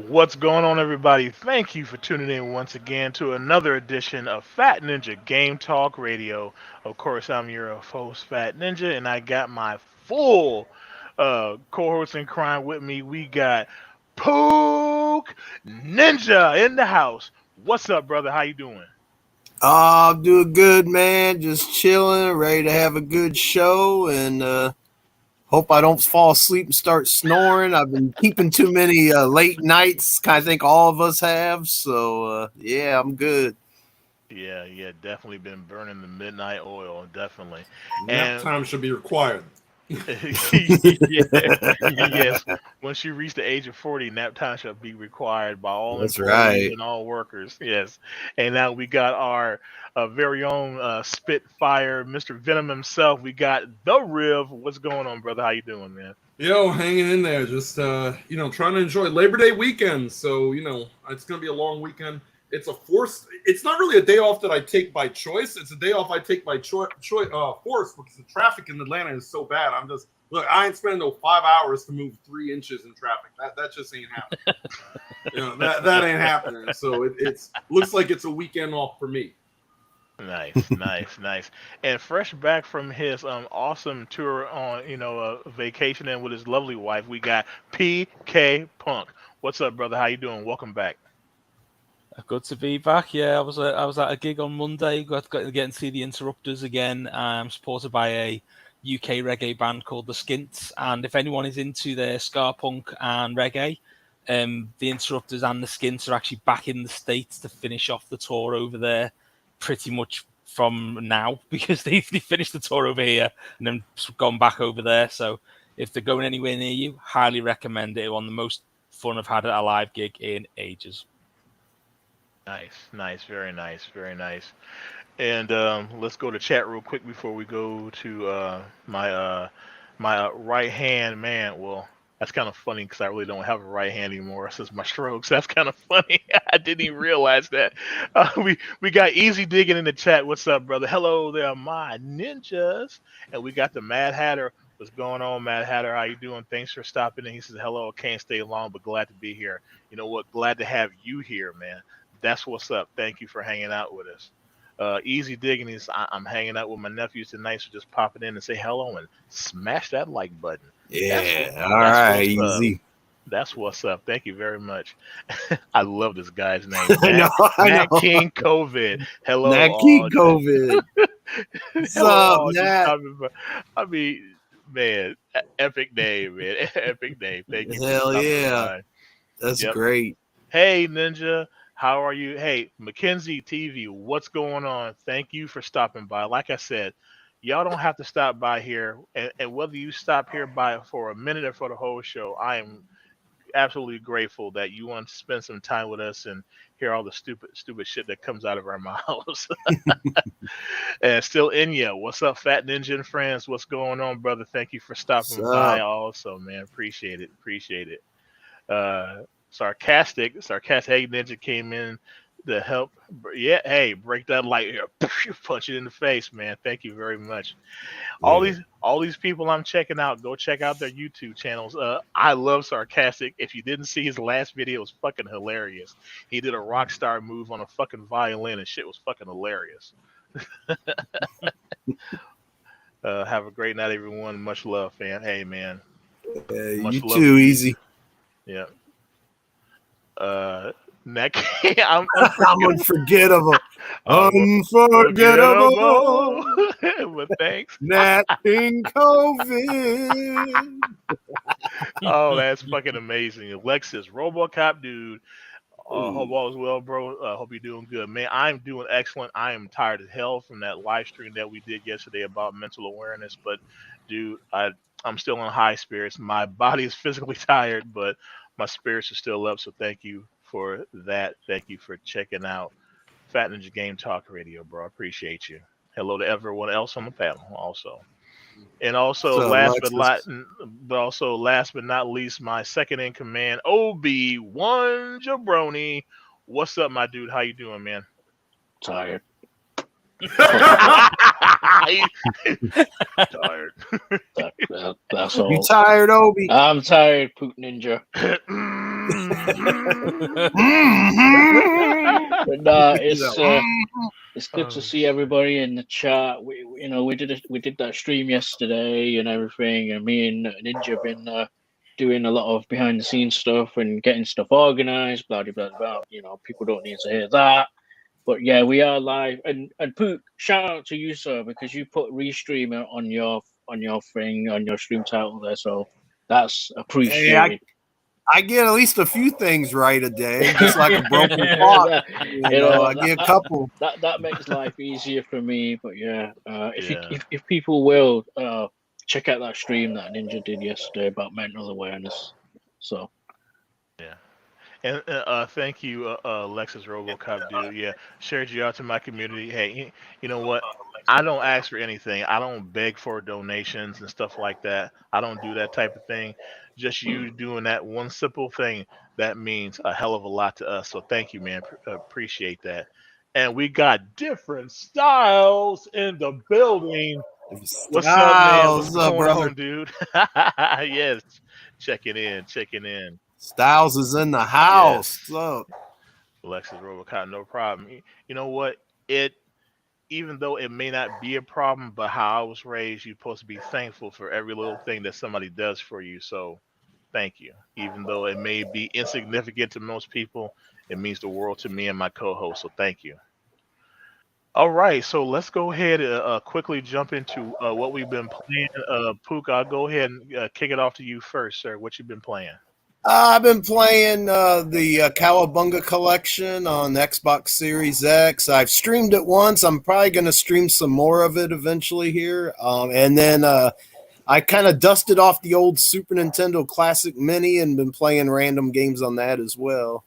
What's going on, everybody? Thank you for tuning in once again to another edition of Fat Ninja Game Talk Radio. Of course, I'm your host, Fat Ninja, and I got my full co-host in crime with me. We got Pook Ninja in the house. What's up, brother? How you doing? I'm doing good, man. Just chilling, ready to have a good show, and hope I don't fall asleep and start snoring. I've been keeping too many late nights. I think all of us have. So yeah, I'm good. Yeah, definitely been burning the midnight oil, definitely. Nap And time should be required. yeah, yes. Once you reach the age of 40, nap time shall be required by all That's employees right. and all workers. Yes. And now we got our very own Spitfire, Mr. Venom himself. We got the Riv. What's going on, brother? How you doing, man? Yo, hanging in there, just trying to enjoy Labor Day weekend. So it's gonna be a long weekend. It's a force. It's not really a day off that I take by choice. It's a day off I take by force because the traffic in Atlanta is so bad. I'm just look. I ain't spending no 5 hours to move 3 inches in traffic. That just ain't happening. That ain't happening. So it's looks like it's a weekend off for me. Nice. And fresh back from his awesome tour on, vacation and with his lovely wife, we got PK Punk. What's up, brother? How you doing? Welcome back. Good to be back. Yeah, I was at a gig on Monday. Got to get and see the Interrupters again. I'm supported by a UK reggae band called the Skints, and if anyone is into their ska punk and reggae, the Interrupters and the Skints are actually back in the States to finish off the tour over there, pretty much from now because they finished the tour over here and then gone back over there. So if they're going anywhere near you, highly recommend it. One of the most fun I've had at a live gig in ages. Nice, very nice. And let's go to chat real quick before we go to my right hand man. Well, that's kind of funny because I really don't have a right hand anymore since my strokes. That's kind of funny. I didn't even realize that. We got Easy Digging in the chat. What's up, brother? Hello there, my ninjas. And we got the Mad Hatter. What's going on, Mad Hatter? How you doing? Thanks for stopping in. He says, hello, can't stay long, but glad to be here. You know what? Glad to have you here, man. That's what's up. Thank you for hanging out with us. Easy Digging is I'm hanging out with my nephews tonight, so just pop it in and say hello and smash that like button. Yeah. All That's right. what's up. Easy. That's what's up. Thank you very much. I love this guy's name. I know. Nat King COVID. Hello, Nat all. King COVID. What's Hello, up, all. Just Nat? stopping by. I mean, man, epic name, man. Epic name. Thank you for Hell stopping yeah. by. That's Yep. great. Hey, Ninja, how are you? Hey, Mackenzie TV, what's going on? Thank you for stopping by. Like I said, y'all don't have to stop by here, and whether you stop here by for a minute or for the whole show, I am absolutely grateful that you want to spend some time with us and hear all the stupid shit that comes out of our mouths. And still Inya, what's up, Fat Ninja and friends? What's going on, brother? Thank you for What's stopping by. up? Also, man, appreciate it. Sarcastic hey ninja came in to help. Yeah, hey, break that light here. Punch it in the face, man. Thank you very much. all Yeah. these all these people I'm checking out, go check out their YouTube channels. I love Sarcastic. If you didn't see his last video, it was fucking hilarious. He did a rock star move on a fucking violin and shit was fucking hilarious. Have a great night, everyone. Much love, fam. Hey, man. You Much love too, to you. Easy. Yeah. Uh, Neck. I'm I'm unforgettable. unforgettable. Unforgettable. But thanks. Nat King COVID. Oh, that's fucking amazing. Alexis, RoboCop dude. Hope Ooh. all is well, bro. Hope you're doing good, man. I'm doing excellent. I am tired as hell from that live stream that we did yesterday about mental awareness, but dude, I'm still in high spirits. My body is physically tired, but my spirits are still up. So thank you for that. Thank you for checking out Fat Ninja Game Talk Radio, bro. I appreciate you. Hello to everyone else on the panel, also. And also, So, Alexis. last but not least, my second in command, Obi-Wan Jabroni. What's up, my dude? How you doing, man? Tired. Tired. That's You all. tired, Obi? I'm tired, Pook Ninja. But it's good to see everybody in the chat. We did that stream yesterday and everything, and me and Ninja been doing a lot of behind the scenes stuff and getting stuff organized. Blah blah blah blah. People don't need to hear that. But yeah, we are live. And Pook, shout out to you, sir, because you put restreamer on your thing on your stream title there, so that's appreciated. I get at least a few things right a day, just like a broken clock. I get a couple. That makes life easier for me. But yeah, if people will check out that stream that Ninja did yesterday about mental awareness. So yeah. And thank you, Lexus RoboCop, dude. Yeah, shared you out to my community. Hey, you know what? I don't ask for anything. I don't beg for donations and stuff like that. I don't do that type of thing. Just you doing that one simple thing that means a hell of a lot to us. So thank you, man. Appreciate that. And we got different styles in the building. What's up, man? What's going brother? on, dude? Yes, checking in. Styles is in the house. Yes. What's up? Alexis Robocop, no problem. You know what? Even though it may not be a problem, but how I was raised, you're supposed to be thankful for every little thing that somebody does for you. So thank you. Even though it may be insignificant to most people, it means the world to me and my co-host. So thank you. All right, so let's go ahead and quickly jump into what we've been playing. Pook, I'll go ahead and kick it off to you first, sir. What you been playing? I've been playing the Cowabunga collection on Xbox Series X. I've streamed it once. I'm probably going to stream some more of it eventually here. And then I kind of dusted off the old Super Nintendo Classic Mini and been playing random games on that as well.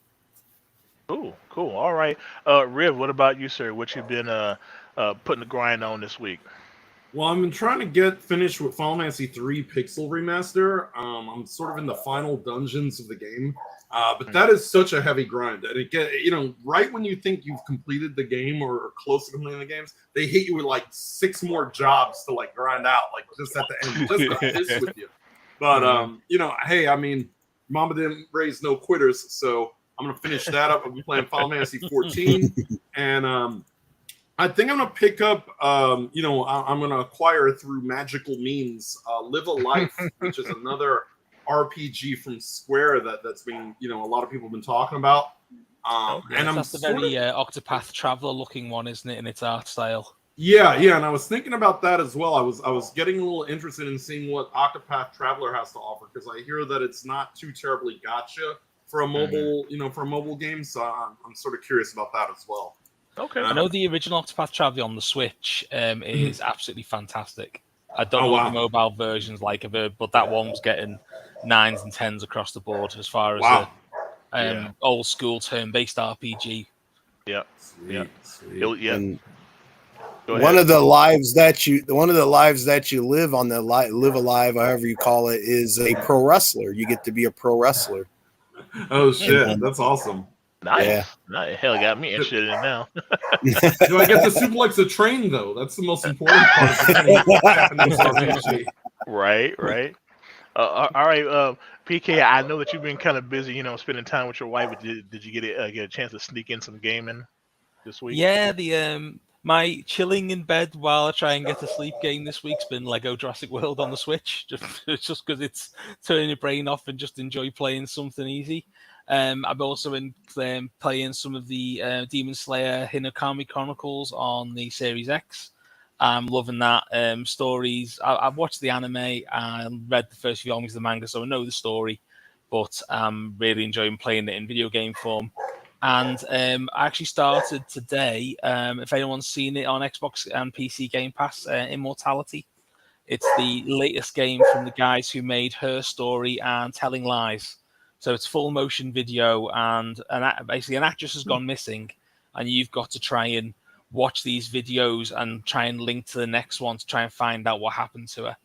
Cool. All right. Riv, what about you, sir? What you been putting the grind on this week? Well, I've been trying to get finished with Final Fantasy 3 Pixel Remaster. I'm sort of in the final dungeons of the game, but that is such a heavy grind. And it right when you think you've completed the game or close to completing the games, they hit you with like 6 more jobs to like grind out, like just at the end, just to piss with you. But hey, I mean, Mama didn't raise no quitters, so I'm gonna finish that up. I'll be playing Final Fantasy 14, and I think I'm gonna pick up. I'm gonna acquire through magical means, Live a Life, which is another RPG from Square that's been, a lot of people have been talking about. And that's the very Octopath Traveler looking one, isn't it, in its art style? Yeah, and I was thinking about that as well. I was getting a little interested in seeing what Octopath Traveler has to offer, because I hear that it's not too terribly gotcha for a mobile, for a mobile game. So I'm sort of curious about that as well. Okay. I know the original Octopath Traveler on the Switch is absolutely fantastic. I don't know what the mobile version's like of it, but that one was getting 9s and 10s across the board as far as old school turn-based RPG. Yeah. Sweet. And one of the lives that you live on, the live alive, however you call it, is a pro wrestler. You get to be a pro wrestler. Oh shit, that's awesome. Nice. Yeah. Nice. Hell, got me interested in it now. Do I get to suplex a train though? That's the most important part of the Japanese RPG. Right. All right, PK. I know that you've been kind of busy, spending time with your wife. But did you get a chance to sneak in some gaming this week? Yeah, my chilling in bed while I try and get to sleep game this week's been Lego Jurassic World on the Switch, just because it's turning your brain off and just enjoy playing something easy. I've also been playing some of the Demon Slayer Hinokami Chronicles on the Series X. I'm loving that. Stories. I've watched the anime and read the first few volumes of the manga, so I know the story, but I'm really enjoying playing it in video game form. And I actually started today, if anyone's seen it on Xbox and PC Game Pass, Immortality. It's the latest game from the guys who made Her Story and Telling Lies. So it's full motion video, and basically an actress has gone missing, and you've got to try and watch these videos and try and link to the next one to try and find out what happened to her.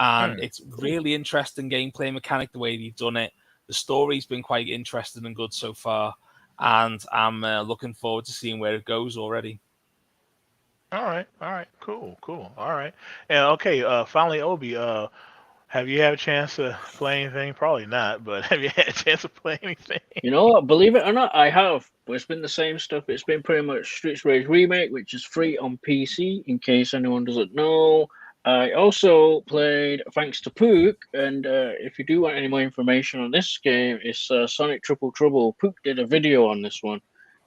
And it's really interesting gameplay mechanic, the way they've done it. The story's been quite interesting and good so far, and I'm looking forward to seeing where it goes already. All right, cool, cool. All right, and okay. Finally, Obi. Have you had a chance to play anything? Probably not, but have you had a chance to play anything? You know what? Believe it or not, I have. But it's been the same stuff. It's been pretty much Streets Rage Remake, which is free on PC, in case anyone doesn't know. I also played thanks to Pook, and if you do want any more information on this game, it's Sonic Triple Trouble. Pook did a video on this one.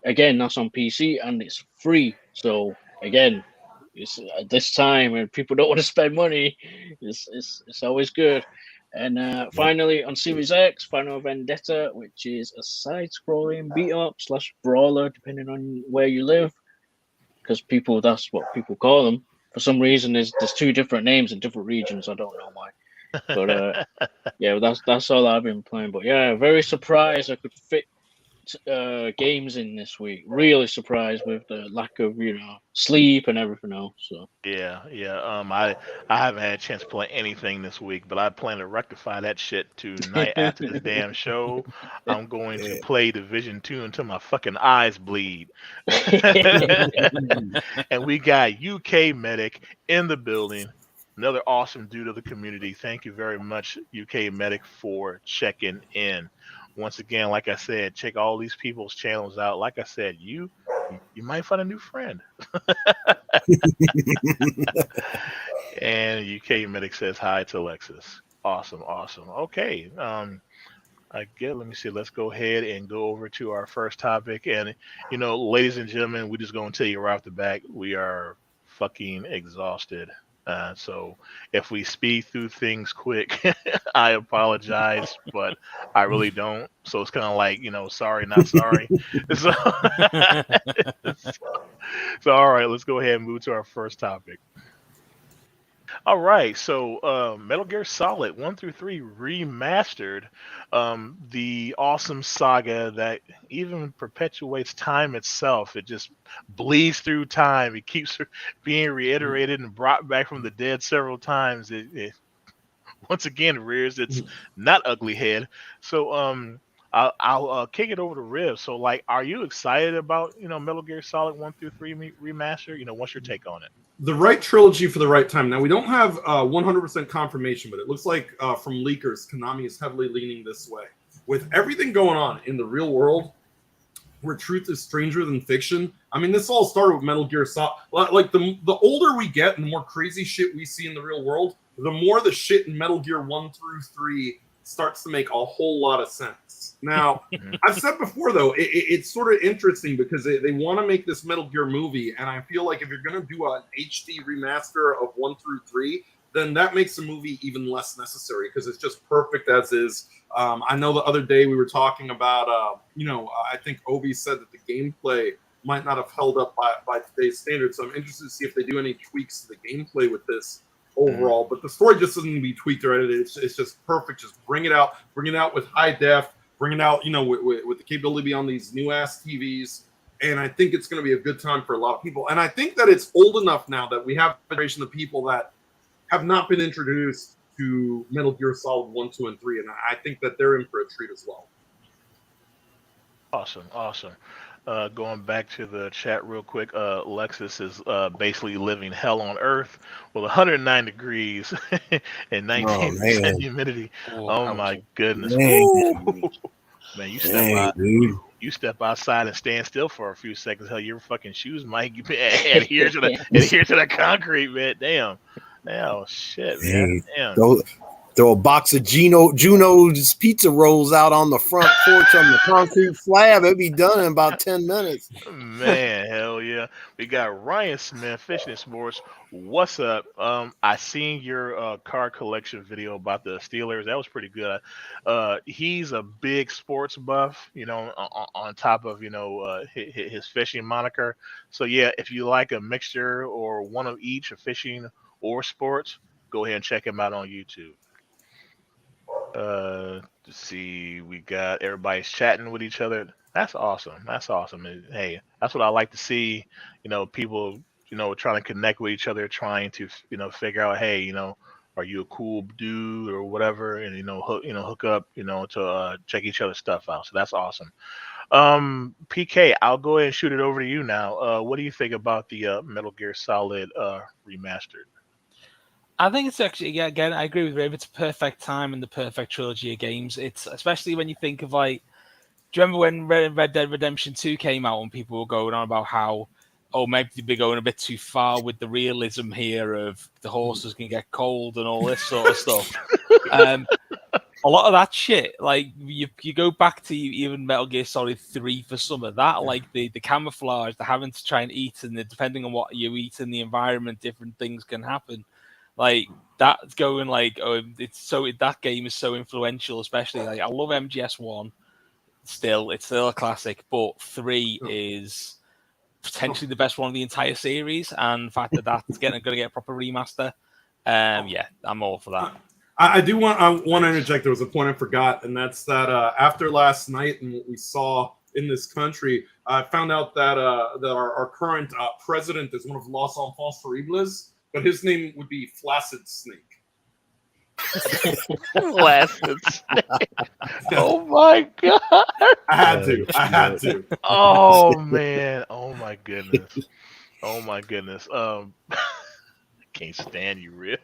Again, that's on PC and it's free. So again, it's at this time when people don't want to spend money, it's always good. And finally, on Series X, Final Vendetta, which is a side-scrolling beat-up slash brawler, depending on where you live, because people that's what people call them. For some reason, there's two different names in different regions. I don't know why, but yeah, that's all I've been playing. But yeah, very surprised I could fit games in this week. Really surprised with the lack of sleep and everything else. So Yeah, yeah. I haven't had a chance to play anything this week, but I plan to rectify that shit tonight after this damn show. I'm going to Yeah. play Division 2 until my fucking eyes bleed. And we got UK Medic in the building. Another awesome dude of the community. Thank you very much, UK Medic, for checking in. Once again, like I said, check all these people's channels out. Like I said, you might find a new friend. And UK Medic says hi to Alexis. Awesome, awesome. Okay. Let me see. Let's go ahead and go over to our first topic. And ladies and gentlemen, we're just gonna tell you right off the back, we are fucking exhausted. So if we speed through things quick, I apologize, but I really don't. So it's kind of like, sorry, not sorry. So, so all right, let's go ahead and move to our first topic. All right, so Metal Gear Solid 1 through 3 remastered, the awesome saga that even perpetuates time itself. It just bleeds through time. It keeps being reiterated and brought back from the dead several times. It once again rears its not ugly head. So I'll kick it over to Riv. So like, are you excited about Metal Gear Solid 1 through 3 remaster? What's your take on it? The right trilogy for the right time. Now, we don't have 100% confirmation, but it looks like from leakers, Konami is heavily leaning this way. With everything going on in the real world, where truth is stranger than fiction, I mean, this all started with Metal Gear Solid. Like, the older we get and the more crazy shit we see in the real world, the more the shit in Metal Gear 1 through 3 starts to make a whole lot of sense. Now, I've said before, though, it's sort of interesting because they want to make this Metal Gear movie, and I feel like if you're going to do an HD remaster of 1 through 3, then that makes the movie even less necessary because it's just perfect as is. I know the other day we were talking about, I think Obi said that the gameplay might not have held up by today's standards, so I'm interested to see if they do any tweaks to the gameplay with this overall, but the story just doesn't need to be tweaked or edited. It's just perfect. Just bring it out with high def, bring it out, with the capability to be on these new ass TVs. And I think it's going to be a good time for a lot of people. And I think that it's old enough now that we have a generation of people that have not been introduced to Metal Gear Solid 1, 2, and 3. And I think that they're in for a treat as well. Awesome, awesome. Going back to the chat real quick, Lexus is basically living hell on earth with 109 degrees and 19% humidity. Oh my goodness. Man, you step outside and stand still for a few seconds. Hell, your fucking shoes might adhere to the concrete, man. Damn. Oh shit, man. Damn. Throw a box of Juno's pizza rolls out on the front porch on the concrete slab. It'd be done in about 10 minutes. Man, hell yeah. We got Ryan Smith, Fishing Sports. What's up? I seen your car collection video about the Steelers. That was pretty good. He's a big sports buff, on top of, his fishing moniker. So yeah, if you like a mixture or one of each, of fishing or sports, go ahead and check him out on YouTube. To see, we got everybody's chatting with each other. That's awesome. That's awesome. And, hey, that's what I like to see. People, trying to connect with each other, trying to, figure out, hey, are you a cool dude or whatever, and hook up, to check each other's stuff out. So that's awesome. PK, I'll go ahead and shoot it over to you now. What do you think about the Metal Gear Solid remastered? I think it's actually, yeah, again, I agree with Rav. It's a perfect time and the perfect trilogy of games. It's especially when you think of like, do you remember when Red Dead Redemption 2 came out and people were going on about how, oh, maybe they're going a bit too far with the realism here of the horses can get cold and all this sort of stuff. A lot of that shit, like you go back to even Metal Gear Solid 3 for some of that, like the camouflage, the having to try and eat, and depending on what you eat in the environment, different things can happen. Like that's going like, oh, that game is so influential, especially like I love MGS1. It's still a classic, but 3 is potentially the best one of the entire series, and the fact that that's going to get a proper remaster, yeah, I'm all for that. I want to interject. There was a point I forgot, and that's that after last night and what we saw in this country, I found out that that our current president is one of Los Enfants Terribles, but his name would be Flaccid Snake. Flaccid Snake. Oh my god! I had to. Oh man! Oh my goodness! Oh my goodness! Can't stand you, real.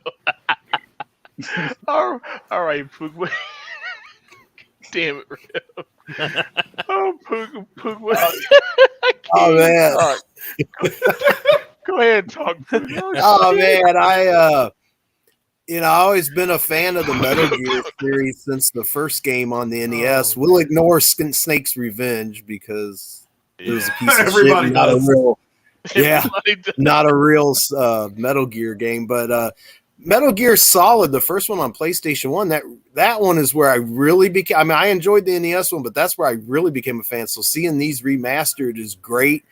all right, Pook. Damn it, real. Oh, Pook. Oh man. Go ahead and talk. Pook. Oh man, I always been a fan of the Metal Gear series since the first game on the NES. We'll ignore Snake's Revenge because it was a piece of Everybody shit, does. not a real Metal Gear game. But Metal Gear Solid, the first one on PlayStation 1, that one is where I really became. I mean, I enjoyed the NES one, but that's where I really became a fan. So seeing these remastered is great.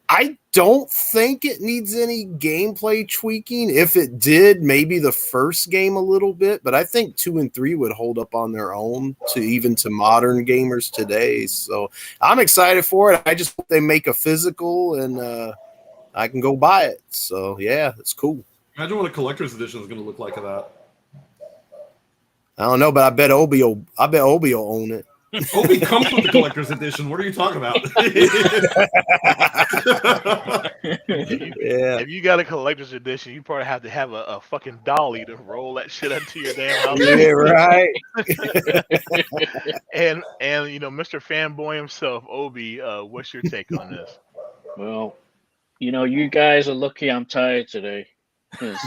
I don't think it needs any gameplay tweaking. If it did, maybe the first game a little bit, but I think 2 and 3 would hold up on their own to modern gamers today. So I'm excited for it. I just hope they make a physical and I can go buy it. So yeah, it's cool. Imagine what a collector's edition is going to look like of that. I don't know, but I bet Obi will own it. Obi comes with the collector's edition. What are you talking about? If you got a collector's edition, you probably have to have a fucking dolly to roll that shit into your damn house. Yeah, right. and Mr. Fanboy himself, Obi, what's your take on this? Well, you guys are lucky I'm tired today. Because,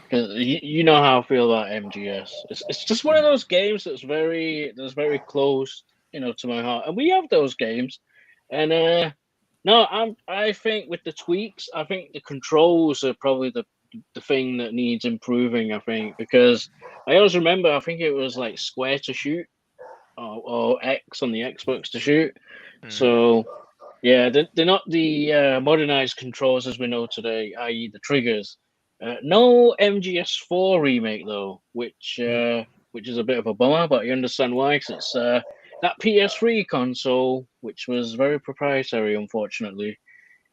because you know how I feel about MGS. It's just one of those games that's very close, to my heart. And we have those games. And I think with the tweaks, I think the controls are probably the thing that needs improving. I think because I always remember, I think it was like square to shoot, or X on the Xbox to shoot. So. Yeah, they're not the modernized controls as we know today, i.e. the triggers. No MGS4 remake though, which is a bit of a bummer, but I understand why. Cause it's that PS3 console, which was very proprietary, unfortunately.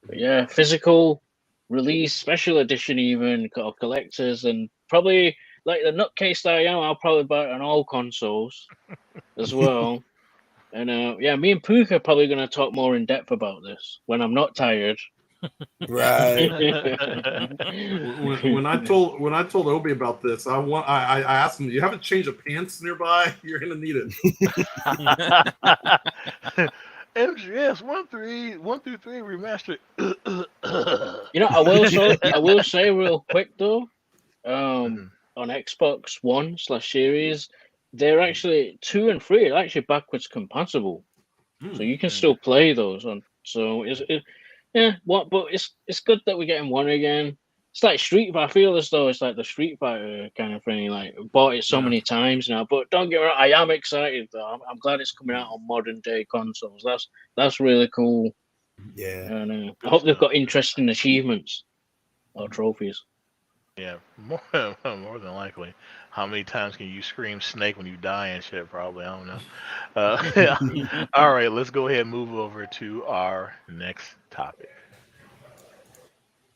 But yeah, physical release, special edition, even or collectors, and probably like the nutcase that I am, I'll probably buy it on all consoles as well. And me and Pook are probably going to talk more in depth about this when I'm not tired. Right. when I told Obi about this, I asked him, "Do you have a change of pants nearby? You're going to need it." MGS 1 through 3 remastered. I will say real quick though, on Xbox One/Series. They're actually 2 and 3 are actually backwards compatible, so you can still play those on. So but it's good that we're getting 1 again. It's like Street Fighter. I feel as though it's like the Street Fighter kind of thing. Like bought it so many times now, but don't get me wrong, I am excited though. I'm glad it's coming out on modern day consoles. That's really cool. Yeah, and I hope they've got interesting achievements or trophies. Yeah, more than likely. How many times can you scream snake when you die and shit? Probably, I don't know. All right, let's go ahead and move over to our next topic.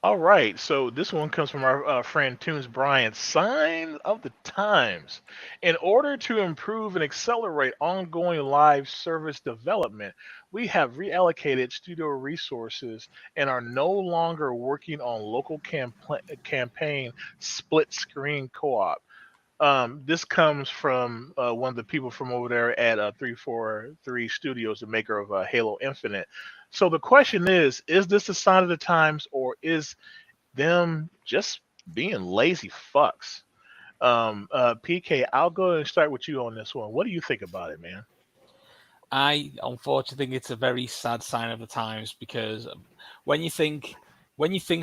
All right, so this one comes from our friend Tunes Bryant. Sign of the times. In order to improve and accelerate ongoing live service development, we have reallocated studio resources and are no longer working on local campaign split screen co op. This comes from one of the people from over there at 343 Studios, the maker of Halo Infinite. So the question is this a sign of the times or is them just being lazy fucks? PK, I'll go and start with you on this one. What do you think about it, man? I unfortunately think it's a very sad sign of the times because when you think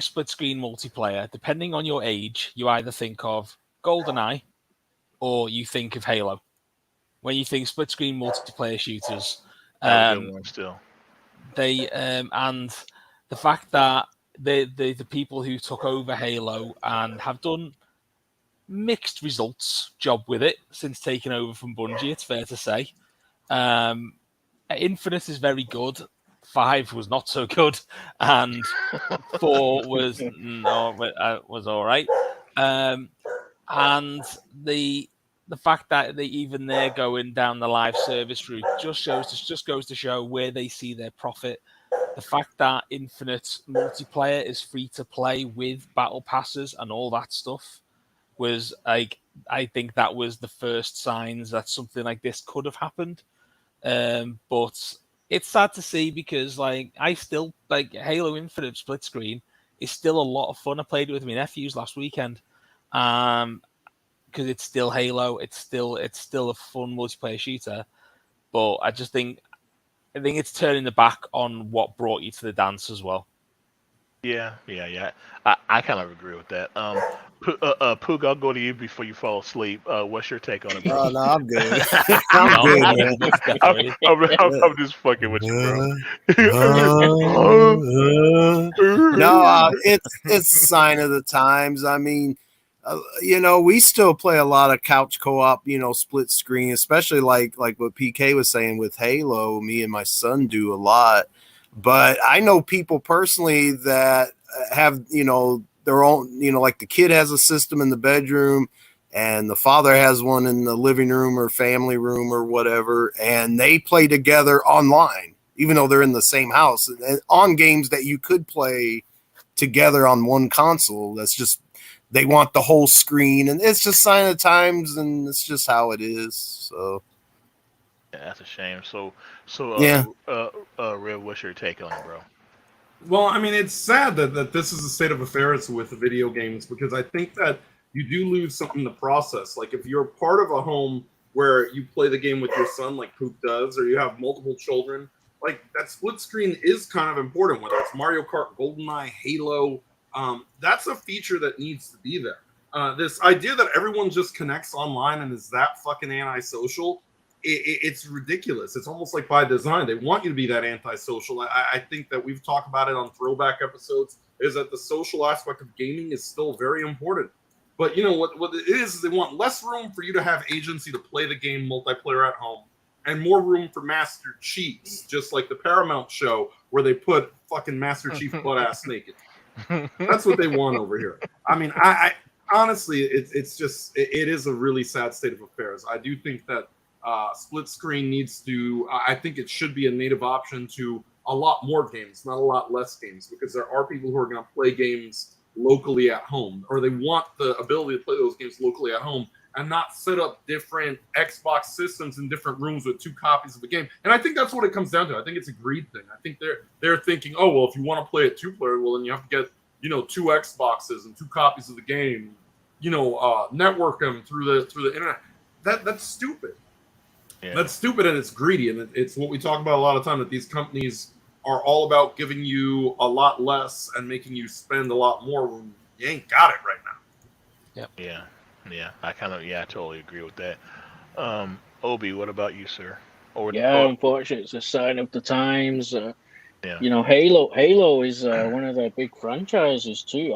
split screen multiplayer, depending on your age, you either think of GoldenEye or you think of Halo. When you think split screen multiplayer shooters, That was a good one still. they and the fact that the people who took over Halo and have done mixed results job with it since taking over from Bungie, it's fair to say. Infinite is very good. 5 was not so good, and 4 was all right. And the fact that they're going down the live service route just goes to show where they see their profit. The fact that Infinite multiplayer is free to play with battle passes and all that stuff was like, I think that was the first signs that something like this could have happened. But it's sad to see because like I still like Halo Infinite split screen is still a lot of fun. I played it with my nephews last weekend. Because it's still Halo, it's still a fun multiplayer shooter. But I think it's turning the back on what brought you to the dance as well. Yeah. I kind of agree with that. Poog, I'll go to you before you fall asleep. What's your take on it, bro? Oh no, I'm good. I'm good, man. I'm just fucking with you, No, it's a sign of the times. I mean, we still play a lot of couch co-op, split screen, especially like what PK was saying with Halo. Me and my son do a lot, but I know people personally that have their own, like the kid has a system in the bedroom and the father has one in the living room or family room or whatever, and they play together online even though they're in the same house and on games that you could play together on one console. That's just, they want the whole screen, and it's just sign of the times, and it's just how it is. So yeah, that's a shame. So, yeah. Rev, what's your take on it, bro? Well, I mean, it's sad that this is the state of affairs with the video games because I think that you do lose something in the process. Like if you're part of a home where you play the game with your son, like Poop does, or you have multiple children, like that split screen is kind of important. Whether it's Mario Kart, GoldenEye, Halo, that's a feature that needs to be there. This idea that everyone just connects online and is that fucking antisocial, it's ridiculous. It's almost like by design. They want you to be that antisocial. I think that we've talked about it on throwback episodes, is that the social aspect of gaming is still very important. But you know what it is they want less room for you to have agency to play the game multiplayer at home and more room for Master Chiefs, just like the Paramount show where they put fucking Master Chief butt ass naked. That's what they want over here. I mean, I honestly, it's just it is a really sad state of affairs. I do think that split screen needs to. I think it should be a native option to a lot more games, not a lot less games, because there are people who are going to play games locally at home, or they want the ability to play those games locally at home and not set up different Xbox systems in different rooms with 2 copies of the game. And I think that's what it comes down to. I think it's a greed thing. I think they're thinking, oh well, if you want to play it 2-player, well then you have to get 2 Xboxes and 2 copies of the game. Network them through the internet. That's stupid. Yeah. That's stupid and it's greedy, and it's what we talk about a lot of time, that these companies are all about giving you a lot less and making you spend a lot more when you ain't got it right now. Yep. Yeah. I totally agree with that. Obi, what about you, sir? Unfortunately, it's a sign of the times. Halo is one of their big franchises too.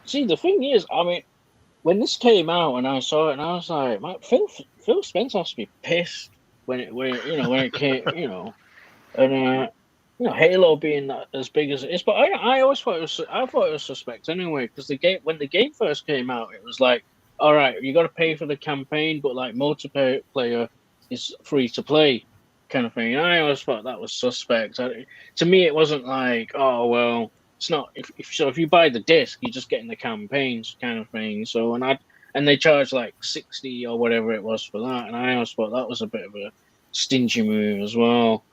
See, the thing is, I mean, when this came out and I saw it, and I was like, man, Phil Spencer has to be pissed when it came, and Halo being that as big as it is, but I always thought it was suspect anyway, because when the game first came out, it was like, all right, you got to pay for the campaign, but like multiplayer is free to play, kind of thing. And I always thought that was suspect. To me, it wasn't like, oh well, it's not. If you buy the disc, you're just getting the campaigns, kind of thing. So and they charge like 60 or whatever it was for that, and I always thought that was a bit of a stingy move as well.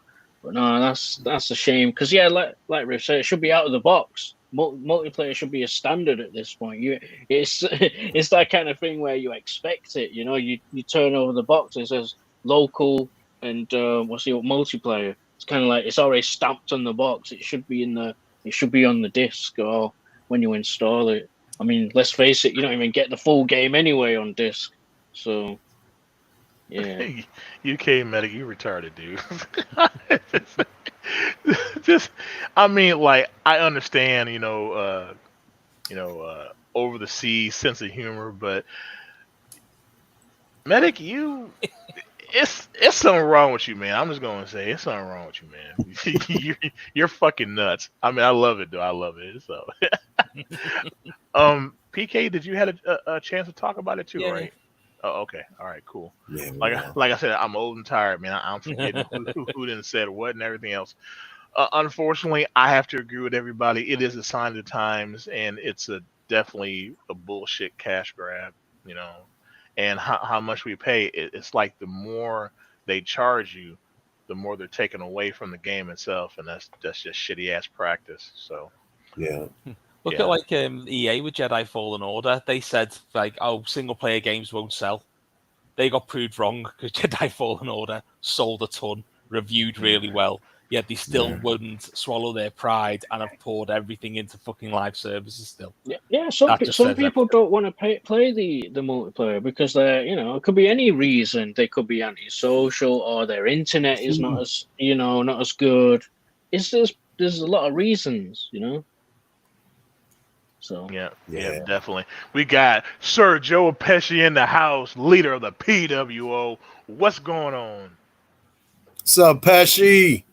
But no, that's a shame because like Riff said, it should be out of the box. Multiplayer should be a standard at this point. It's it's that kind of thing where you expect it. You turn over the box, it says local and multiplayer. It's kind of like it's already stamped on the box. It should be It should be on the disc or when you install it. I mean, let's face it, you don't even get the full game anyway on disc. So yeah. UK medic, you retarded, dude. Just, I mean, like, I understand, over the seas sense of humor, but medic, it's something wrong with you, man. I'm just gonna say it's something wrong with you, man. You're fucking nuts. I mean, I love it, though. I love it. So, PK, did you have a chance to talk about it too, Yeah. right? Oh, okay. All right, cool. Yeah, Like I said, I'm old and tired, man. I'm forgetting who didn't say what and everything else. Unfortunately, I have to agree with everybody. It is a sign of the times, and it's definitely a bullshit cash grab, you know. And how much we pay, it's like the more they charge you, the more they're taking away from the game itself, and that's just shitty ass practice. So yeah. Look Yeah. at like EA with Jedi Fallen Order. They said like, oh, single player games won't sell. They got proved wrong because Jedi Fallen Order sold a ton, reviewed really well. Yet they still wouldn't swallow their pride and have poured everything into fucking live services still. Yeah. Some That just some says people don't want to play the multiplayer because it could be any reason. They could be antisocial or their internet is not as good. There's a lot of reasons, So yeah, definitely. We got Sir Joe Pesci in the house, leader of the PWO. What's going on? What's up, Pesci?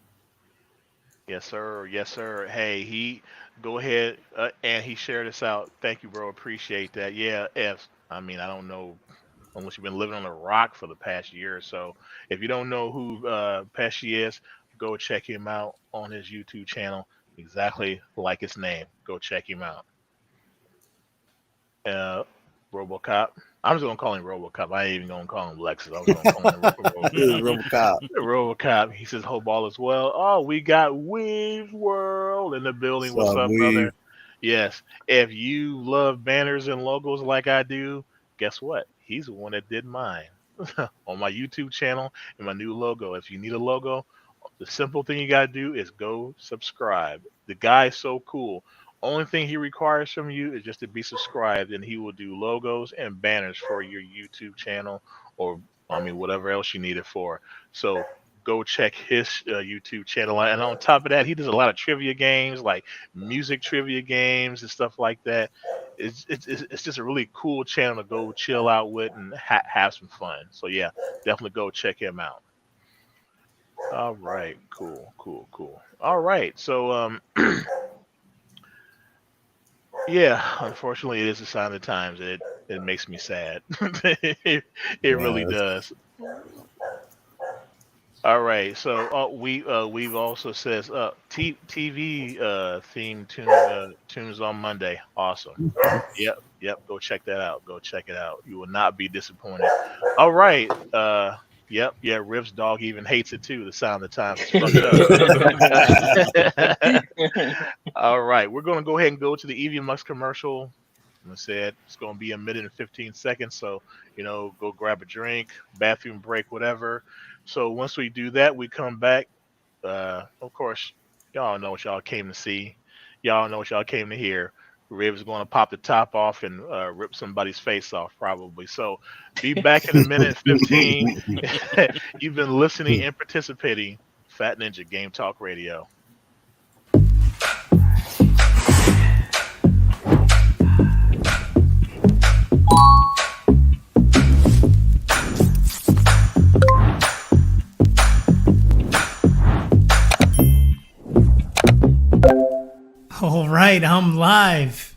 Yes, sir. Yes, sir. Hey, he go ahead and he shared us out. Thank you, bro. Appreciate that. Yeah, I mean, I don't know unless you've been living on a rock for the past year or so. If you don't know who Pesci is, go check him out on his YouTube channel. Exactly like his name. Go check him out. RoboCop. I'm just gonna call him RoboCop. I ain't even gonna call him Lexus. I was gonna call him RoboCop. RoboCop. He says, "Hope all is well." Oh, we got Weave's World in the building. What's up, brother? Yes. If you love banners and logos like I do, guess what? He's the one that did mine on my YouTube channel and my new logo. If you need a logo, the simple thing you gotta do is go subscribe. The guy's so cool. Only thing he requires from you is just to be subscribed, and he will do logos and banners for your YouTube channel, or whatever else you need it for. So go check his YouTube channel, and on top of that, he does a lot of trivia games, like music trivia games and stuff like that. It's just a really cool channel to go chill out with and have some fun. So yeah, definitely go check him out. All right, cool. All right, so yeah, unfortunately, it is a sign of the times. It makes me sad. it really does. All right, so we've also says TV theme tunes on Monday. Awesome. Yep. Go check that out. Go check it out. You will not be disappointed. All right. Yep. Yeah. Riff's dog even hates it too. The sound of the time is fucked up. All right. We're going to go ahead and go to the EV Mux commercial. I said it's going to be a minute and 15 seconds. So, go grab a drink, bathroom break, whatever. So once we do that, we come back. Of course, y'all know what y'all came to see. Y'all know what y'all came to hear. Rib's going to pop the top off and rip somebody's face off, probably. So be back in a minute 15. You've been listening and participating. Fat Ninja Game Talk Radio. right, I'm live.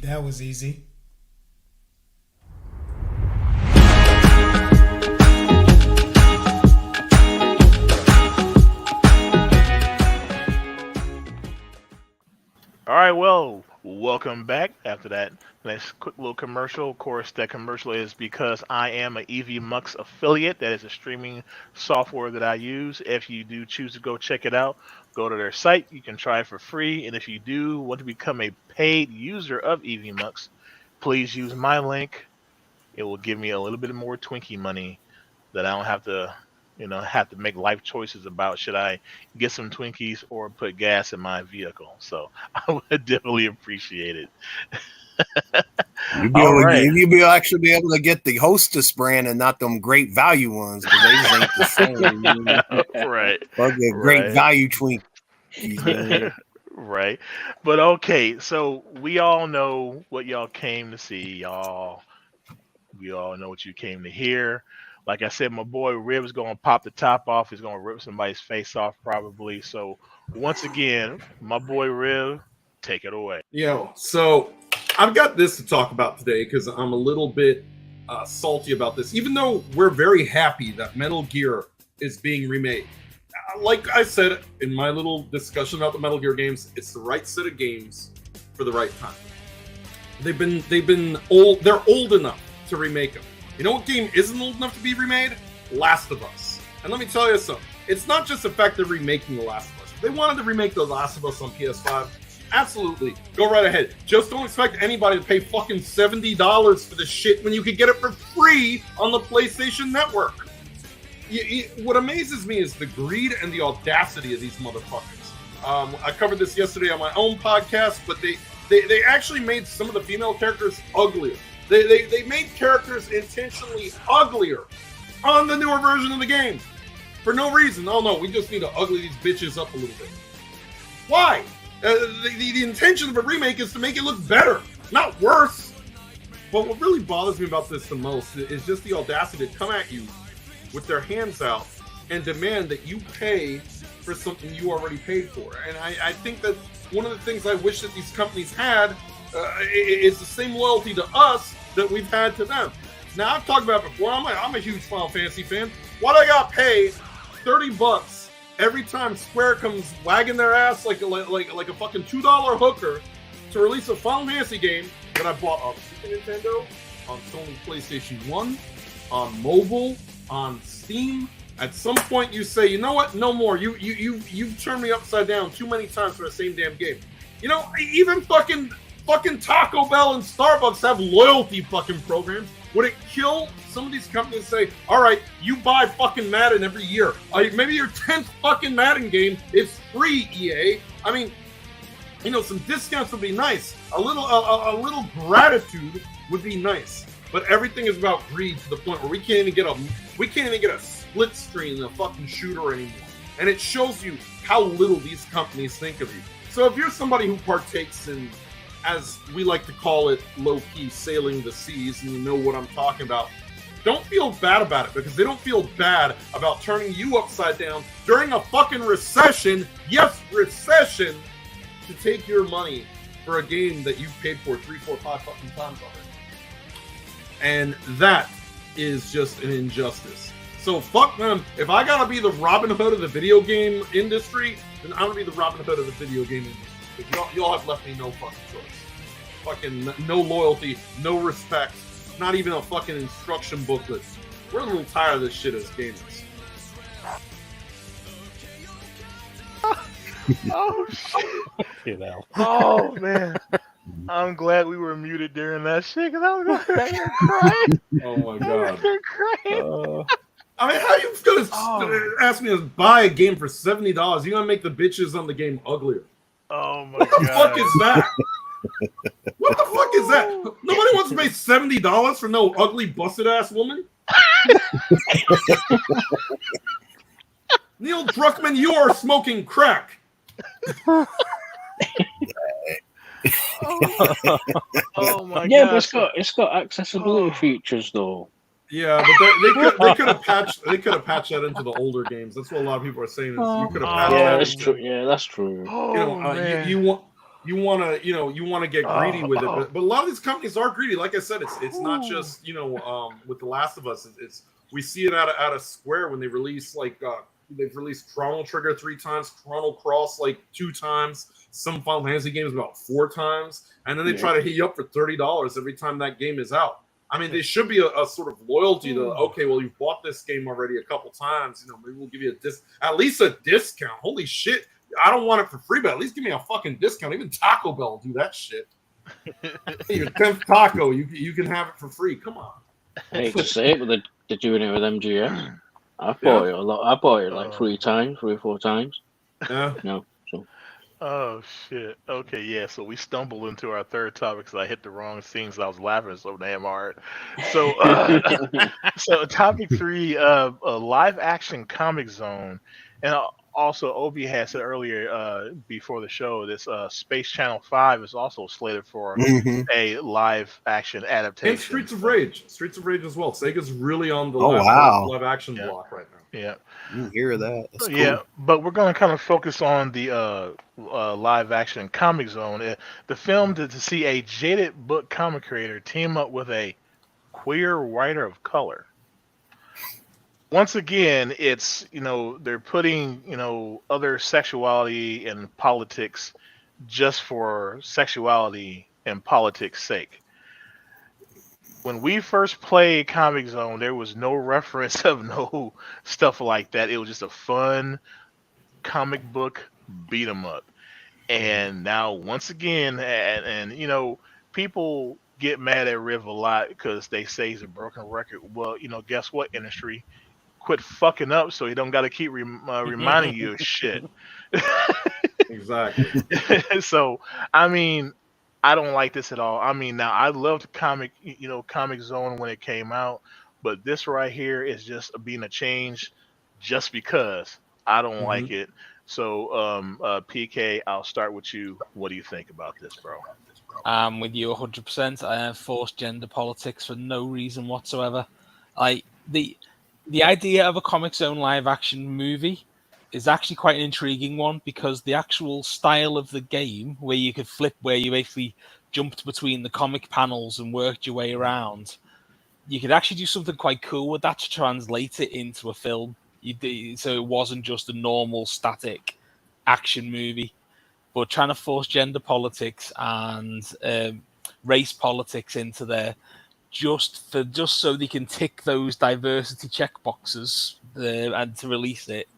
That was easy. All right, well, welcome back after that nice quick little commercial. Of course, that commercial is because I am an EV Mux affiliate. That is a streaming software that I use. If you do choose to go check it out, go to their site. You can try it for free. And if you do want to become a paid user of EV Mux, please use my link. It will give me a little bit more Twinkie money that I don't have to, have to make life choices about should I get some Twinkies or put gas in my vehicle. So I would definitely appreciate it. You'll be actually be able to get the Hostess brand and not them great value ones because they just ain't the same. You know? Right. Great value Twinkies, man. Right. But okay, so we all know what y'all came to see, y'all. We all know what you came to hear. Like I said, my boy Rib's going to pop the top off. He's going to rip somebody's face off probably. So once again, my boy Rib, take it away. So I've got this to talk about today because I'm a little bit salty about this. Even though we're very happy that Metal Gear is being remade. Like I said in my little discussion about the Metal Gear games, it's the right set of games for the right time. They've been old. They're old enough to remake them. You know what game isn't old enough to be remade? Last of Us. And let me tell you something. It's not just the fact they're remaking The Last of Us. If they wanted to remake The Last of Us on PS5, absolutely. Go right ahead. Just don't expect anybody to pay fucking $70 for this shit when you could get it for free on the PlayStation Network. What amazes me is the greed and the audacity of these motherfuckers. I covered this yesterday on my own podcast, but they actually made some of the female characters uglier. They made characters intentionally uglier on the newer version of the game for no reason. Oh no, we just need to ugly these bitches up a little bit. Why? The intention of a remake is to make it look better, not worse. But what really bothers me about this the most is just the audacity to come at you with their hands out and demand that you pay for something you already paid for. And I think that one of the things I wish that these companies had is the same loyalty to us that we've had to them. Now, I've talked about it before. I'm a huge Final Fantasy fan. Why do I got paid $30 every time Square comes wagging their ass like a fucking $2 hooker to release a Final Fantasy game that I bought on Super Nintendo, on Sony PlayStation 1, on mobile, on Steam? At some point, you say, you know what? No more. You've turned me upside down too many times for the same damn game. You know, even fucking Taco Bell and Starbucks have loyalty fucking programs. Would it kill some of these companies to say, all right, you buy fucking Madden every year. Maybe your 10th fucking Madden game is free, EA. I mean, you know, some discounts would be nice. A little gratitude would be nice. But everything is about greed to the point where we can't even get a split screen in a fucking shooter anymore. And it shows you how little these companies think of you. So if you're somebody who partakes in, as we like to call it, low-key sailing the seas, and you know what I'm talking about, don't feel bad about it, because they don't feel bad about turning you upside down during a fucking recession, yes, recession, to take your money for a game that you've paid for 3, 4, 5 fucking times already. And that is just an injustice. So fuck them. If I gotta be the Robin Hood of the video game industry, then I'm gonna be the Robin Hood of the video game industry. Because y'all have left me no fucking choice. Fucking no loyalty, no respect, not even a fucking instruction booklet. We're a little tired of this shit as gamers. Oh shit! Oh man! I'm glad we were muted during that shit because I was going to cry. Oh my god. Crying. I mean, how you gonna ask me to buy a game for $70? You're gonna make the bitches on the game uglier. Oh my What the god. fuck is that? What the fuck is that? Nobody wants to pay $70 for no ugly, busted ass woman. Neil Druckmann, you are smoking crack. Oh my god. Yeah, but it's got accessibility features though. Yeah, but they could have patched that into the older games. That's what a lot of people are saying. Is you could have patched Yeah, that that's into, true. Yeah, that's true. you want to get greedy with it, but a lot of these companies are greedy. Like I said, it's not just with The Last of Us. It's we see it out of Square when they release they've released Chrono Trigger 3 times, Chrono Cross 2 times, some Final Fantasy games about 4 times, and then they try to hit you up for $30 every time that game is out. I mean, there should be a sort of loyalty to, okay, well, you've bought this game already a couple times. Maybe we'll give you at least a discount. Holy shit. I don't want it for free, but at least give me a fucking discount. Even Taco Bell will do that shit. Your 10th taco, you can have it for free. Come on. I hate to say it, but they're doing it with MGM. I bought it a lot. I bought it 3 or 4 times. Yeah. No. So. Oh shit. Okay, yeah. So we stumbled into our third topic because I hit the wrong scenes. I was laughing so damn hard. So, so topic 3, a live action comic zone, and also Obi had said earlier before the show, this Space Channel 5 is also slated for a live action adaptation. And Streets of Rage as well. Sega's really on the live action block right now. Yeah. You hear that? That's cool. Yeah, but we're going to kind of focus on the live action comic zone. The film to see a jaded book comic creator team up with a queer writer of color. Once again, it's, they're putting, other sexuality and politics just for sexuality and politics' sake. When we first played Comic Zone, there was no reference of no stuff like that. It was just a fun comic book beat 'em up. And now, once again, and people get mad at Riv a lot because they say he's a broken record. Well, guess what, industry? Quit fucking up so you don't got to keep reminding you of shit. Exactly. So, I mean, I don't like this at all. I mean, now I loved Comic Zone when it came out, but this right here is just being a change just because I don't like it. So, PK, I'll start with you. What do you think about this, bro? I'm with you 100%. I have forced gender politics for no reason whatsoever. The idea of a Comic Zone live action movie is actually quite an intriguing one because the actual style of the game, where you could flip, where you basically jumped between the comic panels and worked your way around, you could actually do something quite cool with that to translate it into a film. So it wasn't just a normal static action movie, but trying to force gender politics and race politics into there just so they can tick those diversity check boxes and to release it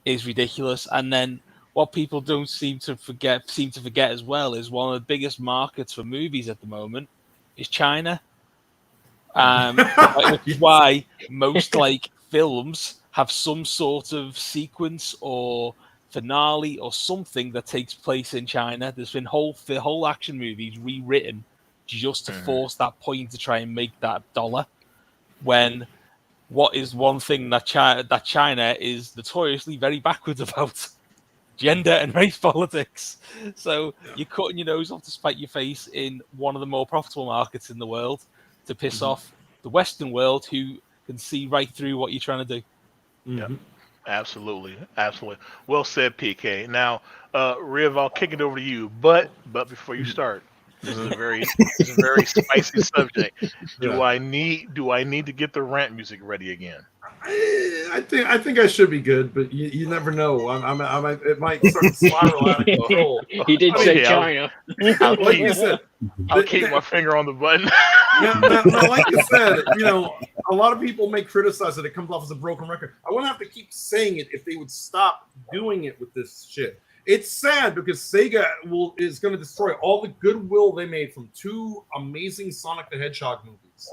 is ridiculous. And then what people don't seem to forget as well is one of the biggest markets for movies at the moment is China. Which is why most films have some sort of sequence or finale or something that takes place in China. There's been whole action movies rewritten just to force that point to try and make that dollar. When what is one thing that China is notoriously very backwards about? Gender and race politics. So you're cutting your nose off to spite your face in one of the more profitable markets in the world to piss off the Western world, who can see right through what you're trying to do. Yeah, absolutely. Well said, PK. Now, Riv, I'll kick it over to you. But before you start, this is a very spicy subject. Do I need to get the rant music ready again? I think I should be good, but you never know. It might start to spiral out of control. He did say China. Like you said, I'll keep my finger on the button. now, like you said, a lot of people may criticize that it comes off as a broken record. I wouldn't have to keep saying it if they would stop doing it with this shit. It's sad because Sega is going to destroy all the goodwill they made from 2 amazing Sonic the Hedgehog movies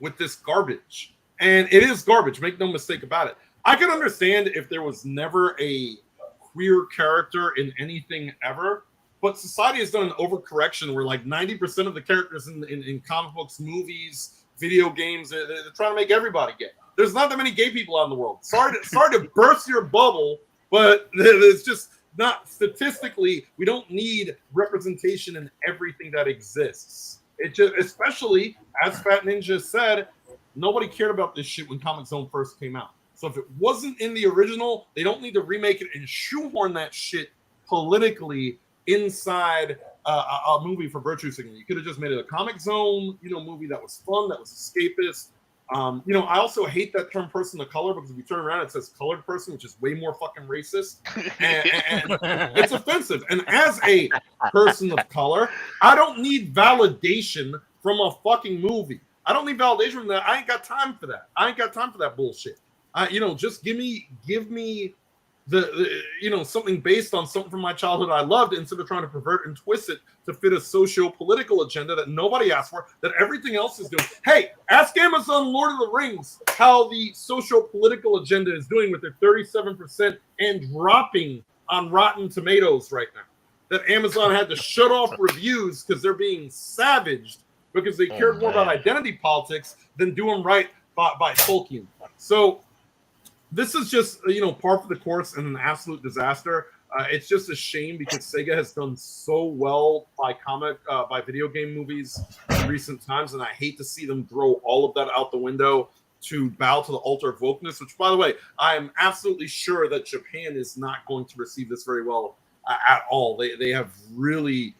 with this garbage. And it is garbage, make no mistake about it. I could understand if there was never a queer character in anything ever, but society has done an overcorrection where like 90% of the characters in comic books, movies, video games, they're trying to make everybody gay. There's not that many gay people out in the world. Sorry to burst your bubble, but it's just not statistically. We don't need representation in everything that exists. It just, especially as Fat Ninja said, nobody cared about this shit when Comic Zone first came out. So if it wasn't in the original, they don't need to remake it and shoehorn that shit politically inside a movie for virtue signaling. You could have just made it a Comic Zone, movie that was fun, that was escapist. I also hate that term person of color because if you turn around, it says colored person, which is way more fucking racist. And it's offensive. And as a person of color, I don't need validation from a fucking movie. I don't need validation from that. I ain't got time for that. I ain't got time for that bullshit. Just give me the something based on something from my childhood I loved instead of trying to pervert and twist it to fit a socio-political agenda that nobody asked for, that everything else is doing. Hey, ask Amazon Lord of the Rings how the socio-political agenda is doing with their 37% and dropping on Rotten Tomatoes right now. That Amazon had to shut off reviews because they're being savaged because they cared more about identity politics than doing right by Tolkien. So this is just, par for the course and an absolute disaster. It's just a shame because Sega has done so well by video game movies in recent times, and I hate to see them throw all of that out the window to bow to the altar of wokeness, which, by the way, I am absolutely sure that Japan is not going to receive this very well at all. They have really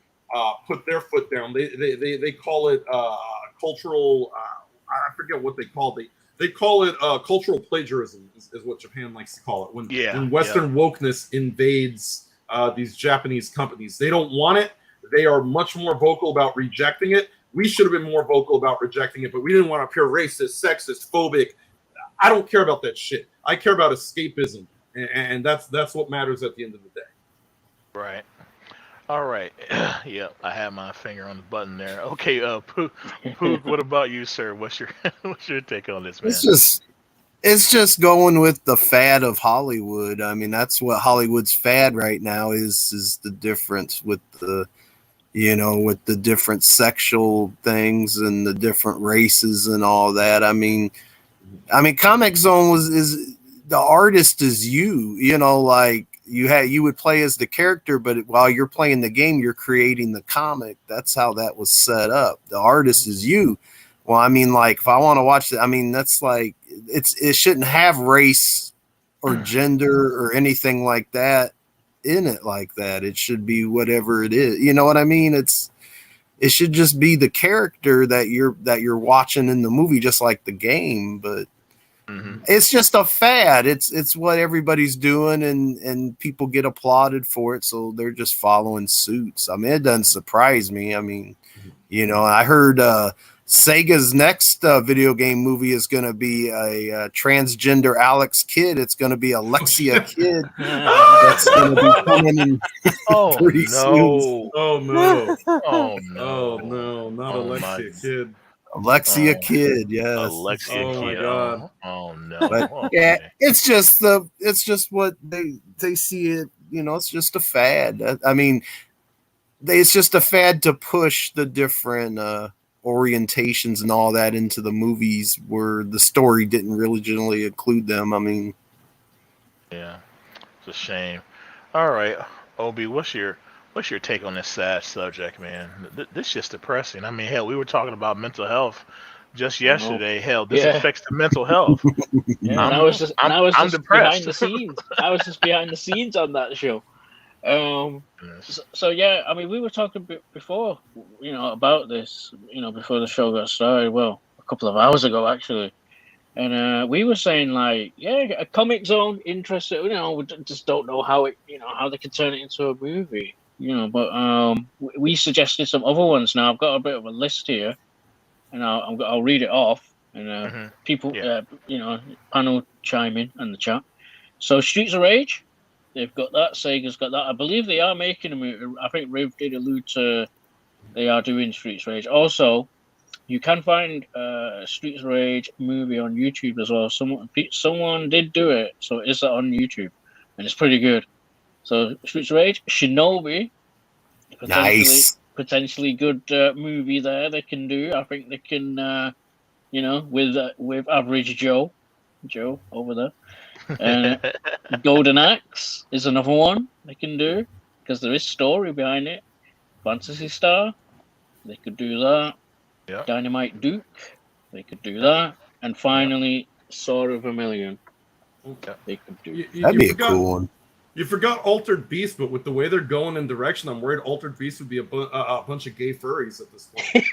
put their foot down. They call it cultural, I forget what they call it. They call it cultural plagiarism is what Japan likes to call it. When Western wokeness invades these Japanese companies. They don't want it. They are much more vocal about rejecting it. We should have been more vocal about rejecting it, but we didn't want to appear racist, sexist, phobic. I don't care about that shit. I care about escapism, and that's what matters at the end of the day. Right. All right. Yep, I have my finger on the button there. Okay, Pook, what about you, sir? What's your take on this, man? It's just going with the fad of Hollywood. I mean, that's what Hollywood's fad right now is the difference with the different sexual things and the different races and all that. I mean, Comic Zone is the artist is like you would play as the character, but while you're playing the game, you're creating the comic. That's how that was set up. The artist is you. Well, I mean, like if I want to watch it, I mean, that's like it shouldn't have race or gender or anything like that in it like that. It should be whatever it is. You know what I mean? It should just be the character that you're watching in the movie, just like the game, but it's just a fad. It's what everybody's doing, and people get applauded for it, so they're just following suits. I mean, it doesn't surprise me. I mean, I heard Sega's next video game movie is going to be a transgender Alex Kidd. It's going to be Alexia Kidd. That's going to be coming in pretty soon. Oh no! Oh no! Not Alexia Kidd. Alexia Kidd, yes. Alexia Kidd. Oh my god. Oh no. But yeah, it's just what they see it. It's just a fad. I mean, it's just a fad to push the different orientations and all that into the movies where the story didn't originally include them. I mean, yeah, it's a shame. All right, Obi, what's your take on this sad subject, man? This is just depressing. I mean, hell, we were talking about mental health just yesterday. Hell, this affects the mental health. Yeah, I was just depressed. behind the scenes. I was just behind the scenes on that show. So yeah, I mean, we were talking before, about this, before the show got started. Well, a couple of hours ago, actually. And we were saying, like, a Comic Zone interested. We just don't know how it, how they can turn it into a movie. But we suggested some other ones. Now I've got a bit of a list here, and I'll read it off, and people, panel chime in the chat. So Streets of Rage, They've got that. Sega's got that. I believe they are making a movie. I think Riv did allude to they are doing Streets Rage. Also, you can find Streets Rage movie on YouTube as well. Someone did do it, so it's on YouTube, and it's pretty good. So Streets Rage, Shinobi, Nice. potentially good movie there. They can do. I think they can. With average Joe over there. Golden Axe is another one they can do because there is story behind it. Fantasy Star, they could do that. Yeah. Dynamite Duke, they could do that. And finally, Sword of Vermilion, they could do. That'd be a cool one. You forgot Altered Beast, but with the way they're going in direction, I'm worried Altered Beast would be a bunch of gay furries at this point.